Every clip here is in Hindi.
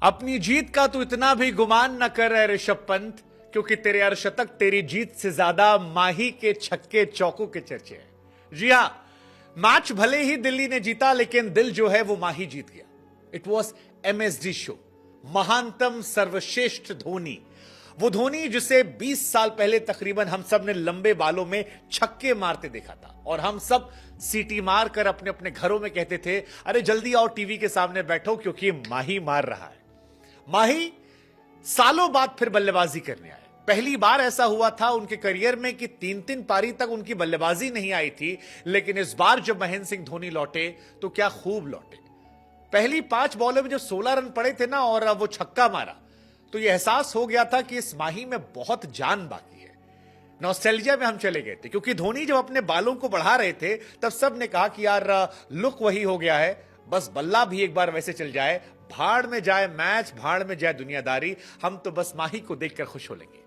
अपनी जीत का तू इतना भी गुमान न कर रहे ऋषभ पंत, क्योंकि तेरे अर्शतक तेरी जीत से ज्यादा माही के छक्के चौकों के चर्चे हैं। जी हां, मैच भले ही दिल्ली ने जीता, लेकिन दिल जो है वो माही जीत गया। इट वॉज MSD शो, महानतम सर्वश्रेष्ठ धोनी। वो धोनी जिसे 20 साल पहले तकरीबन हम सब ने लंबे बालों में छक्के मारते देखा था, और हम सब सीटी मार कर अपने अपने घरों में कहते थे, अरे जल्दी आओ टीवी के सामने बैठो क्योंकि माही मार रहा है। माही सालों बाद फिर बल्लेबाजी करने आए। पहली बार ऐसा हुआ था उनके करियर में कि 3-3 पारी तक उनकी बल्लेबाजी नहीं आई थी, लेकिन इस बार जब महेंद्र सिंह धोनी लौटे तो क्या खूब लौटे। पहली 5 बॉलों में जब 16 रन पड़े थे ना, और वो छक्का मारा, तो यह एहसास हो गया था कि इस माही में बहुत जान बाकी है। नॉस्टैल्जिया में हम चले गए थे, क्योंकि धोनी जब अपने बालों को बढ़ा रहे थे तब सब ने कहा कि यार लुक वही हो गया है, बस बल्ला भी एक बार वैसे चल जाए, भाड़ में जाए मैच, भाड़ में जाए दुनियादारी, हम तो बस माही को देखकर खुश हो लेंगे।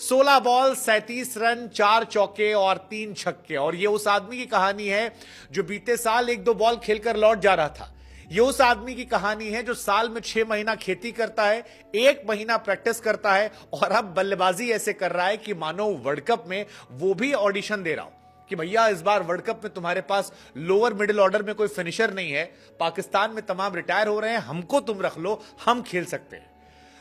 16 बॉल 37 रन, 4 चौके और 3 छक्के। और ये उस आदमी की कहानी है जो बीते साल 1-2 बॉल खेलकर लौट जा रहा था। ये उस आदमी की कहानी है जो साल में 6 महीना खेती करता है, 1 महीना प्रैक्टिस करता है, और अब बल्लेबाजी ऐसे कर रहा है कि मानो वर्ल्ड कप में वो भी ऑडिशन दे रहा हो कि भैया इस बार वर्ल्ड कप में तुम्हारे पास लोअर मिडिल ऑर्डर में कोई फिनिशर नहीं है, पाकिस्तान में तमाम रिटायर हो रहे हैं, हमको तुम रख लो, हम खेल सकते हैं।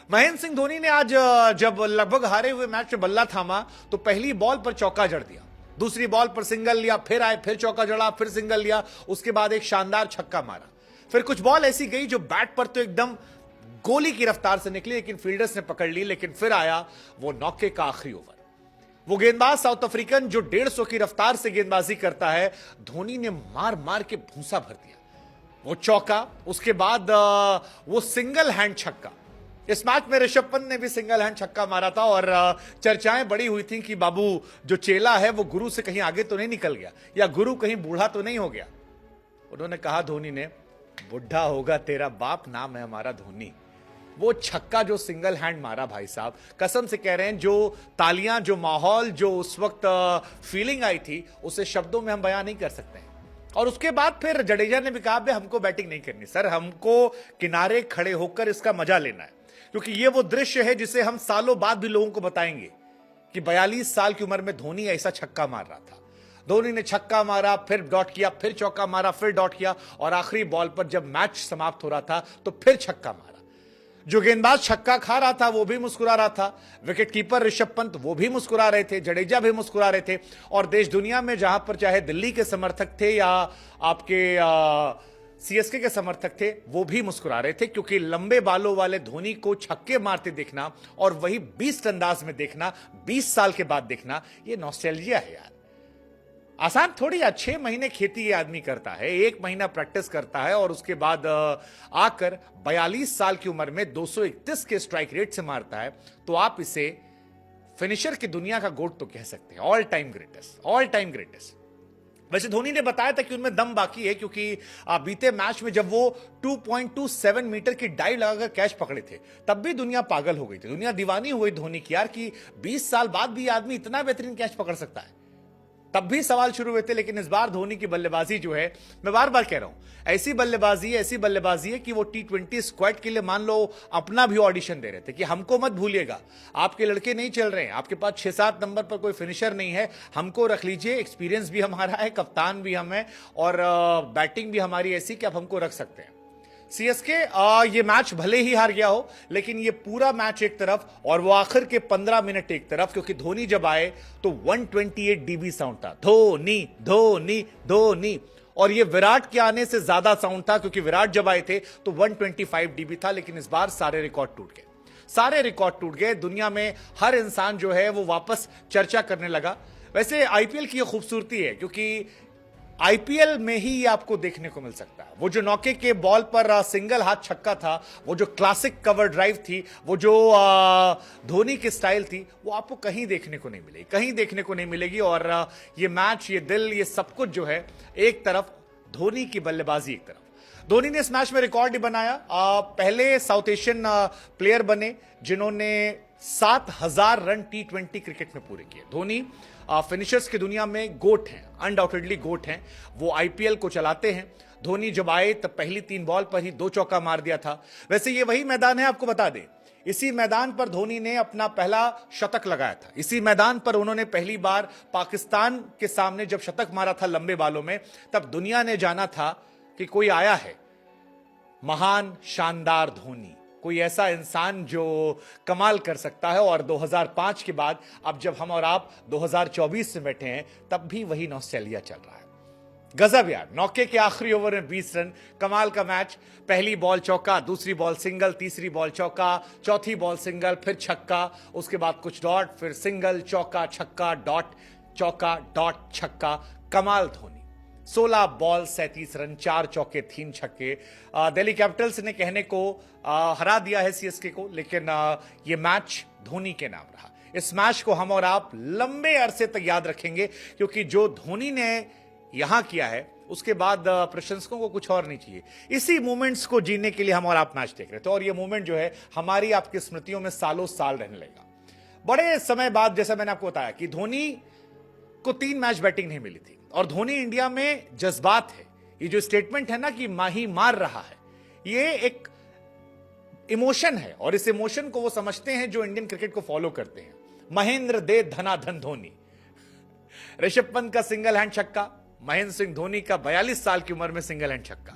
महेंद्र सिंह धोनी ने आज जब लगभग हारे हुए मैच में बल्ला थामा तो पहली बॉल पर चौका जड़ दिया, दूसरी बॉल पर सिंगल लिया, फिर आए, फिर चौका जड़ा, फिर सिंगल लिया, उसके बाद एक शानदार छक्का मारा। फिर कुछ बॉल ऐसी गई जो बैट पर तो एकदम गोली की रफ्तार से निकली, लेकिन फील्डर्स ने पकड़ ली। लेकिन फिर आया वो नौके का आखिरी ओवर। वो गेंदबाज साउथ अफ्रीकन जो 150 की रफ्तार से गेंदबाजी करता है, धोनी ने मार मार के भूसा भर दिया। वो चौका, उसके बाद वो सिंगल हैंड छक्का। इस मैच में ऋषभ पंत ने भी सिंगल हैंड छक्का मारा था, और चर्चाएं बड़ी हुई थी कि बाबू जो चेला है वो गुरु से कहीं आगे तो नहीं निकल गया, या गुरु कहीं बूढ़ा तो नहीं हो गया। उन्होंने कहा, धोनी ने, बुढ़ा होगा तेरा बाप, नाम है हमारा धोनी। वो छक्का जो सिंगल हैंड मारा, भाई साहब कसम से कह रहे हैं, जो तालियां, जो माहौल, जो उस वक्त फीलिंग आई थी, उसे शब्दों में हम बयां नहीं कर सकते हैं। और उसके बाद फिर जडेजा ने भी कहा, हमको बैटिंग नहीं करनी सर, हमको किनारे खड़े होकर इसका मजा लेना है, क्योंकि ये वो दृश्य है जिसे हम सालों बाद भी लोगों को बताएंगे कि 42 साल की उम्र में धोनी ऐसा छक्का मार रहा था। धोनी ने छक्का मारा, फिर डॉट किया, फिर चौका मारा, फिर डॉट किया, और आखिरी बॉल पर जब मैच समाप्त हो रहा था तो फिर छक्का मारा। जो गेंदबाज छक्का खा रहा था वो भी मुस्कुरा रहा था, विकेट कीपर ऋषभ पंत वो भी मुस्कुरा रहे थे, जडेजा भी मुस्कुरा रहे थे, और देश दुनिया में जहां पर चाहे दिल्ली के समर्थक थे या आपके CSK के समर्थक थे, वो भी मुस्कुरा रहे थे, क्योंकि लंबे बालों वाले धोनी को छक्के मारते देखना और वही 20 अंदाज में देखना, 20 साल के बाद देखना, ये नॉस्टैल्जिया है यार। आसान थोड़ी है। 6 महीने खेती ये आदमी करता है, 1 महीना प्रैक्टिस करता है, और उसके बाद आकर 42 साल की उम्र में 231 के स्ट्राइक रेट से मारता है, तो आप इसे फिनिशर की दुनिया का गोट तो कह सकते हैं, all time greatest, all time greatest. वैसे धोनी ने बताया था कि उनमें दम बाकी है, क्योंकि बीते मैच में जब वो 2.27 मीटर की डाइव लगाकर कैच पकड़े थे, तब भी दुनिया पागल हो गई थी, दुनिया दीवानी हो गई धोनी की यार, कि 20 साल बाद भी आदमी इतना बेहतरीन कैच पकड़ सकता है। तब भी सवाल शुरू हुए थे, लेकिन इस बार धोनी की बल्लेबाजी जो है, मैं बार बार कह रहा हूं, ऐसी बल्लेबाजी है कि वो T20 स्क्वाड के लिए मान लो अपना भी ऑडिशन दे रहे थे कि हमको मत भूलिएगा, आपके लड़के नहीं चल रहे हैं, आपके पास 6-7 नंबर पर कोई फिनिशर नहीं है, हमको रख लीजिए, एक्सपीरियंस भी हमारा है, कप्तान भी हम है, और बैटिंग भी हमारी ऐसी कि आप हमको रख सकते हैं। CSK ये मैच भले ही हार गया हो, लेकिन ये पूरा मैच एक तरफ और वो आखिर के 15 मिनट एक तरफ, क्योंकि धोनी जब आए तो 128 dB साउंड था, धोनी धोनी धोनी, और ये विराट के आने से ज्यादा साउंड था, क्योंकि विराट जब आए थे तो 125 dB था। लेकिन इस बार सारे रिकॉर्ड टूट गए, सारे रिकॉर्ड टूट गए। दुनिया में हर इंसान जो है वो वापस चर्चा करने लगा। वैसे IPL की ये खूबसूरती है, क्योंकि IPL में ही आपको देखने को मिल सकता है। वो जो नौके के बॉल पर सिंगल हाथ छक्का था, वो जो क्लासिक कवर ड्राइव थी, वो जो धोनी की स्टाइल थी, वो आपको कहीं देखने को नहीं मिलेगी, कहीं देखने को नहीं मिलेगी। और ये मैच, ये दिल, ये सब कुछ जो है एक तरफ, धोनी की बल्लेबाजी एक तरफ। धोनी ने इस मैच में रिकॉर्ड ही बनाया, पहले साउथ एशियन प्लेयर बने जिन्होंने 7000 रन T20 क्रिकेट में पूरे किए। धोनी फिनिशर्स की दुनिया में गोट हैं, अनडाउटेडली गोट हैं। वो IPL को चलाते हैं, धोनी जब आए तब पहली 3 बॉल पर ही 2 चौका मार दिया था। वैसे ये वही मैदान है, आपको बता दें, इसी मैदान पर धोनी ने अपना पहला शतक लगाया था। इसी मैदान पर उन्होंने पहली बार पाकिस्तान के सामने जब शतक मारा था लंबे बालों में, तब दुनिया ने जाना था कि कोई आया है महान शानदार धोनी, कोई ऐसा इंसान जो कमाल कर सकता है। और 2005 के बाद अब जब हम और आप 2024 में बैठे हैं, तब भी वही नॉस्टैल्जिया चल रहा है। गजब यार, नौके के आखिरी ओवर में 20 रन, कमाल का मैच। पहली बॉल चौका, दूसरी बॉल सिंगल, तीसरी बॉल चौका, चौथी बॉल सिंगल, फिर छक्का, उसके बाद कुछ डॉट, फिर सिंगल, चौका, छक्का, डॉट, चौका, डॉट, छक्का। कमाल धोनी। 16 बॉल 37 रन, 4 चौके 3 छक्के। दिल्ली कैपिटल्स ने कहने को हरा दिया है सीएसके को, लेकिन ये मैच धोनी के नाम रहा। इस मैच को हम और आप लंबे अरसे तक याद रखेंगे, क्योंकि जो धोनी ने यहां किया है उसके बाद प्रशंसकों को कुछ और नहीं चाहिए। इसी मोमेंट्स को जीने के लिए हम और आप मैच देख रहे थे, और ये मोमेंट जो है हमारी आपकी स्मृतियों में सालों साल रहने लगेगा। बड़े समय बाद, जैसा मैंने आपको बताया, कि धोनी को 3 मैच बैटिंग नहीं मिली थी, और धोनी इंडिया में जज्बात है। ये जो स्टेटमेंट है ना कि माही मार रहा है, ये एक इमोशन है, और इस इमोशन को वो समझते हैं जो इंडियन क्रिकेट को फॉलो करते हैं। महेंद्र दे धनाधन धोनी, ऋषभ पंत का सिंगल हैंड छक्का, महेंद्र सिंह धोनी का 42 साल की उम्र में सिंगल हैंड छक्का।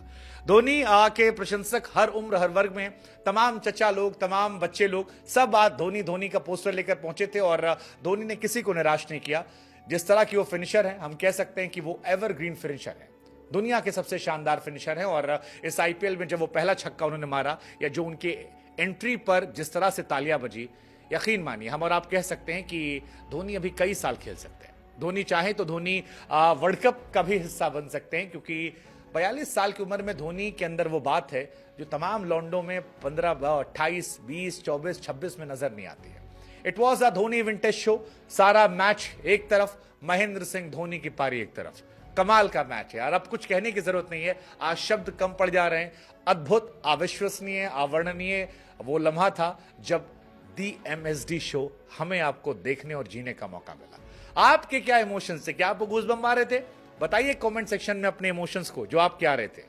धोनी के प्रशंसक हर उम्र हर वर्ग में, तमाम चचा लोग, तमाम बच्चे लोग, सब आज धोनी का पोस्टर लेकर पहुंचे थे, और धोनी ने किसी को निराश नहीं किया। जिस तरह की वो फिनिशर है, हम कह सकते हैं कि वो एवरग्रीन फिनिशर है, दुनिया के सबसे शानदार फिनिशर है। और इस आईपीएल में जब वो पहला छक्का उन्होंने मारा, या जो उनके एंट्री पर जिस तरह से तालियां बजी, यकीन मानिए हम और आप कह सकते हैं कि धोनी अभी कई साल खेल सकते हैं। धोनी चाहे तो धोनी वर्ल्ड कप का भी हिस्सा बन सकते हैं, क्योंकि 42 साल की उम्र में धोनी के अंदर वो बात है जो तमाम लॉन्डो में 15, 28, 20, 24, 26 में नजर नहीं आती है। It was a Dhoni vintage show. सारा मैच एक तरफ, महेंद्र सिंह धोनी की पारी एक तरफ। कमाल का मैच है यार, अब कुछ कहने की जरूरत नहीं है, आज शब्द कम पड़ जा रहे हैं। अद्भुत, अविश्वसनीय, अवर्णनीय वो लम्हा था जब दी एमएसडी शो हमें आपको देखने और जीने का मौका मिला। आपके क्या इमोशंस थे? क्या आपको गूज़बम्प आ रहे थे? बताइए कमेंट सेक्शन में अपने इमोशंस को, जो आपके आ रहे थे।